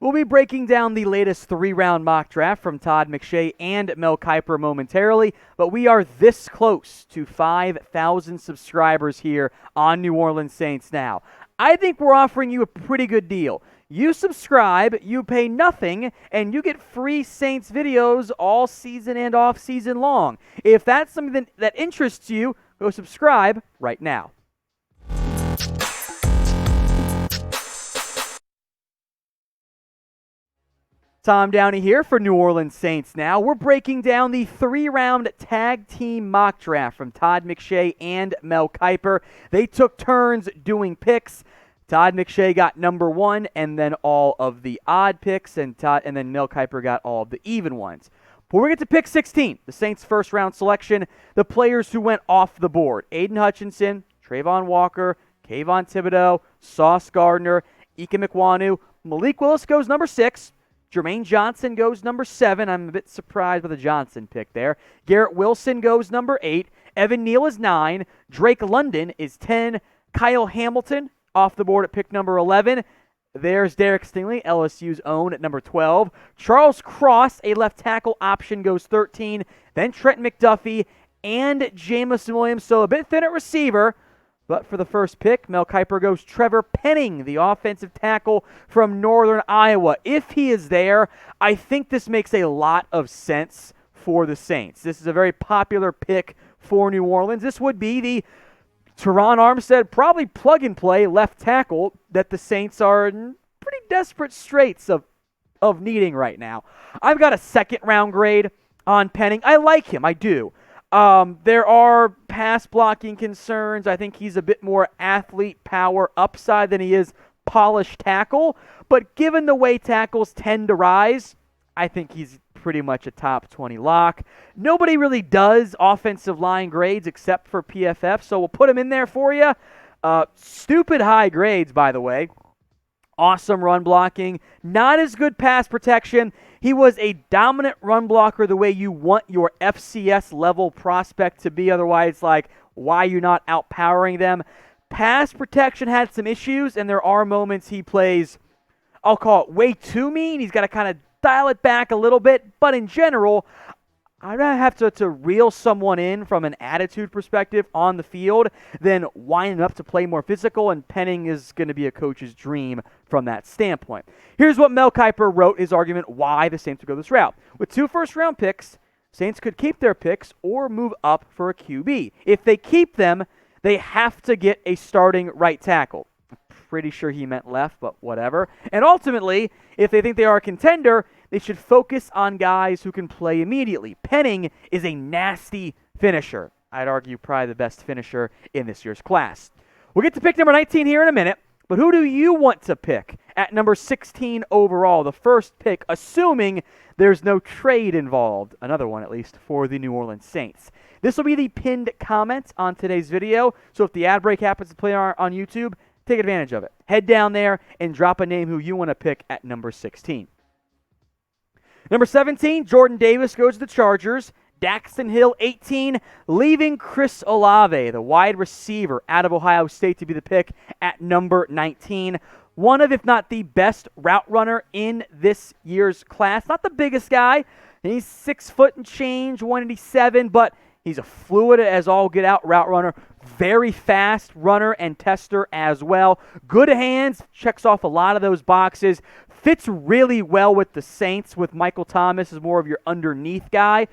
We'll be breaking down the latest 3-round mock draft from Todd McShay and Mel Kiper momentarily, but we are this close to 5,000 subscribers here on New Orleans Saints now. I think we're offering you a pretty good deal. You subscribe, you pay nothing, and you get free Saints videos all season and off season long. If that's something that interests you, go subscribe right now. Tom Downey here for New Orleans Saints now. We're breaking down the 3-round tag team mock draft from Todd McShay and Mel Kiper. They took turns doing picks. Todd McShay got number 1 and then all of the odd picks, and then Mel Kiper got all of the even ones. Before we get to pick 16, the Saints' first-round selection, the players who went off the board: Aiden Hutchinson, Trayvon Walker, Kayvon Thibodeau, Sauce Gardner, Ike Mekwonu. Malik Willis goes number 6. Jermaine Johnson goes number 7. I'm a bit surprised with the Johnson pick there. Garrett Wilson goes number 8. Evan Neal is 9. Drake London is 10. Kyle Hamilton off the board at pick number 11. There's Derek Stingley, LSU's own, at number 12. Charles Cross, a left tackle option, goes 13. Then Trent McDuffie and Jameis Williams, so a bit thin at receiver. But for the first pick, Mel Kiper goes Trevor Penning, the offensive tackle from Northern Iowa. If he is there, I think this makes a lot of sense for the Saints. This is a very popular pick for New Orleans. This would be the Tyrann Armstead, probably plug-and-play left tackle that the Saints are in pretty desperate straits of needing right now. I've got a second-round grade on Penning. I like him. I do. There are pass blocking concerns. I think he's a bit more athlete power upside than he is polished tackle. But given the way tackles tend to rise, I think he's pretty much a top 20 lock. Nobody really does offensive line grades except for PFF, so we'll put him in there for you. Stupid high grades, by the way. Awesome run blocking. Not as good pass protection. He was a dominant run blocker the way you want your FCS level prospect to be. Otherwise, why are you not outpowering them? Pass protection had some issues, and there are moments he plays, I'll call it way too mean. He's got to kind of dial it back a little bit. But in general, I'd rather have to reel someone in from an attitude perspective on the field than winding up to play more physical, and Penning is going to be a coach's dream from that standpoint. Here's what Mel Kiper wrote his argument why the Saints would go this route. With 2 first-round picks, Saints could keep their picks or move up for a QB. If they keep them, they have to get a starting right tackle. I'm pretty sure he meant left, but whatever. And ultimately, if they think they are a contender, they should focus on guys who can play immediately. Penning is a nasty finisher. I'd argue probably the best finisher in this year's class. We'll get to pick number 19 here in a minute, but who do you want to pick at number 16 overall, the first pick, assuming there's no trade involved, another one at least, for the New Orleans Saints? This will be the pinned comment on today's video, so if the ad break happens to play on YouTube, take advantage of it. Head down there and drop a name who you want to pick at number 16. Number 17, Jordan Davis goes to the Chargers. Daxton Hill, 18, leaving Chris Olave, the wide receiver out of Ohio State, to be the pick at number 19. One of, if not the best route runner in this year's class. Not the biggest guy. He's 6 foot and change, 187, but he's a fluid as all get out route runner. Very fast runner and tester as well. Good hands, checks off a lot of those boxes. Fits really well with the Saints, with Michael Thomas as more of your underneath guy.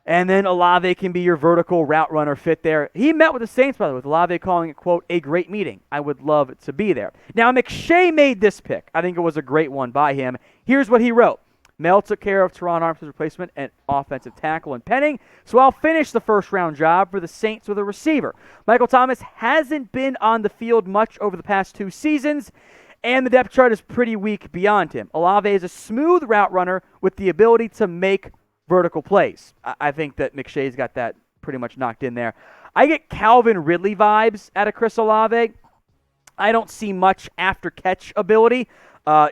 And then Olave can be your vertical route runner fit there. He met with the Saints, by the way, with Olave calling it, quote, a great meeting. I would love to be there. Now, McShay made this pick. I think it was a great one by him. Here's what he wrote. Mel took care of Tyrann Armstead's replacement at offensive tackle and Penning, so I'll finish the first-round job for the Saints with a receiver. Michael Thomas hasn't been on the field much over the past 2 seasons, and the depth chart is pretty weak beyond him. Olave is a smooth route runner with the ability to make vertical plays. I think that McShay's got that pretty much knocked in there. I get Calvin Ridley vibes out of Chris Olave. I don't see much after-catch ability.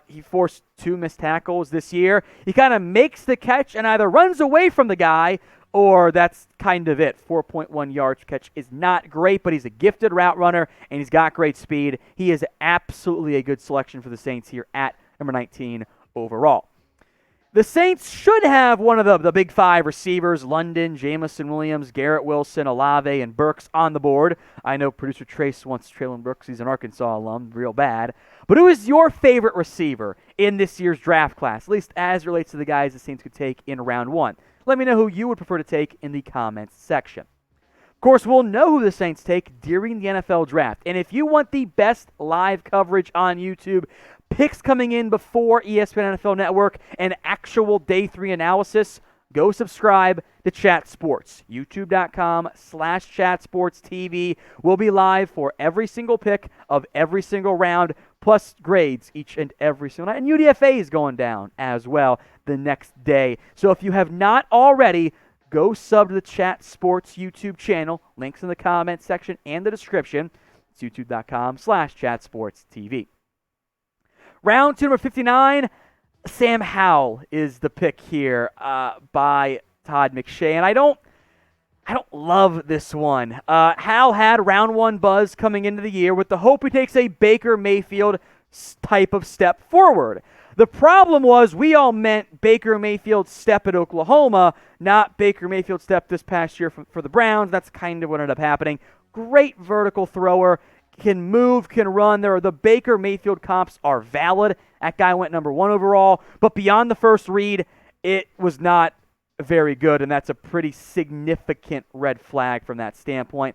He forced 2 missed tackles this year. He kind of makes the catch and either runs away from the guy or that's kind of it. 4.1 yards per catch is not great, but he's a gifted route runner and he's got great speed. He is absolutely a good selection for the Saints here at number 19 overall. The Saints should have one of the big five receivers, London, Jameson Williams, Garrett Wilson, Olave, and Burks on the board. I know producer Trace wants Traylon Burks. He's an Arkansas alum, real bad. But who is your favorite receiver in this year's draft class, at least as it relates to the guys the Saints could take in round one? Let me know who you would prefer to take in the comments section. Of course, we'll know who the Saints take during the NFL draft. And if you want the best live coverage on YouTube, picks coming in before ESPN NFL Network, and actual day 3 analysis, go subscribe to Chat Sports. YouTube.com/ChatSportsTV will be live for every single pick of every single round, plus grades each and every single night. And UDFA is going down as well the next day. So if you have not already, go sub to the Chat Sports YouTube channel. Links in the comment section and the description. It's youtube.com/ChatSportsTV. Round 2, number 59, Sam Howell is the pick here by Todd McShay. And I don't love this one. Howell had round 1 buzz coming into the year with the hope he takes a Baker Mayfield type of step forward. The problem was we all meant Baker Mayfield step at Oklahoma, not Baker Mayfield step this past year for the Browns. That's kind of what ended up happening. Great vertical thrower, can move, can run. The Baker Mayfield comps are valid. That guy went number 1 overall, but beyond the first read, it was not very good, and that's a pretty significant red flag from that standpoint.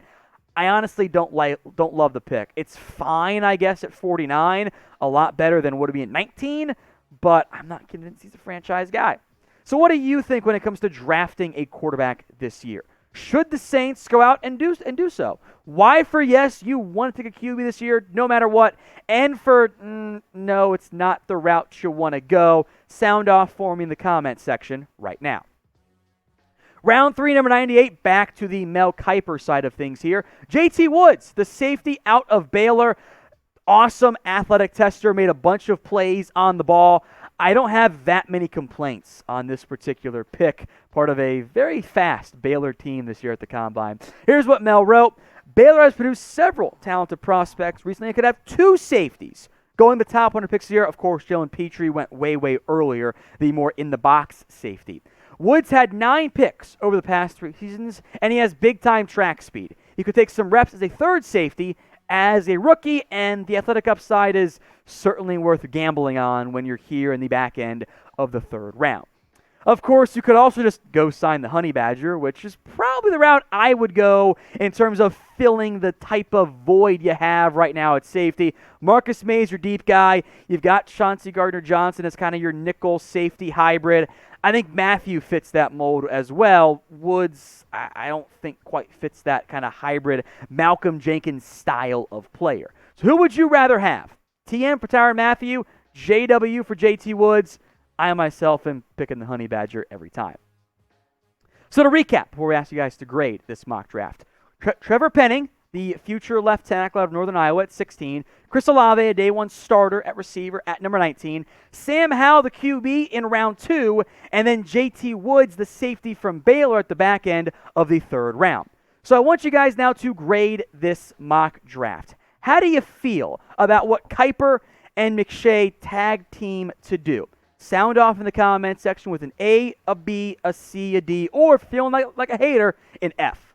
I honestly don't love the pick. It's fine, I guess, at 49, a lot better than would it be at 19, but I'm not convinced he's a franchise guy. So what do you think when it comes to drafting a quarterback this year? Should the Saints go out and do so? Why for yes, you want to take a QB this year no matter what, and for no, it's not the route you want to go? Sound off for me in the comment section right now. Round 3, number 98, back to the Mel Kiper side of things here. JT Woods, the safety out of Baylor. Awesome athletic tester, made a bunch of plays on the ball. I don't have that many complaints on this particular pick, part of a very fast Baylor team this year at the Combine. Here's what Mel wrote. Baylor has produced several talented prospects. Recently, it could have 2 safeties. Going the top 100 picks here, of course, Jalen Petrie went way earlier, the more in-the-box safety. Woods had 9 picks over the past 3 seasons, and he has big-time track speed. He could take some reps as a third safety as a rookie, and the athletic upside is certainly worth gambling on when you're here in the back end of the 3rd round. Of course, you could also just go sign the Honey Badger, which is probably the route I would go in terms of filling the type of void you have right now at safety. Marcus Maye's your deep guy. You've got CJ Gardner Johnson as kind of your nickel safety hybrid. I think Mathieu fits that mold as well. Woods, I don't think quite fits that kind of hybrid Malcolm Jenkins style of player. So who would you rather have? TM for Tyrann Mathieu, JW for JT Woods. I myself am picking the Honey Badger every time. So to recap, before we ask you guys to grade this mock draft, Trevor Penning, the future left tackle out of Northern Iowa at 16. Chris Olave, a day 1 starter at receiver at number 19. Sam Howell, the QB in round 2. And then JT Woods, the safety from Baylor at the back end of the 3rd round. So I want you guys now to grade this mock draft. How do you feel about what Kiper and McShay tag team to do? Sound off in the comment section with an A, a B, a C, a D, or feeling like a hater, an F.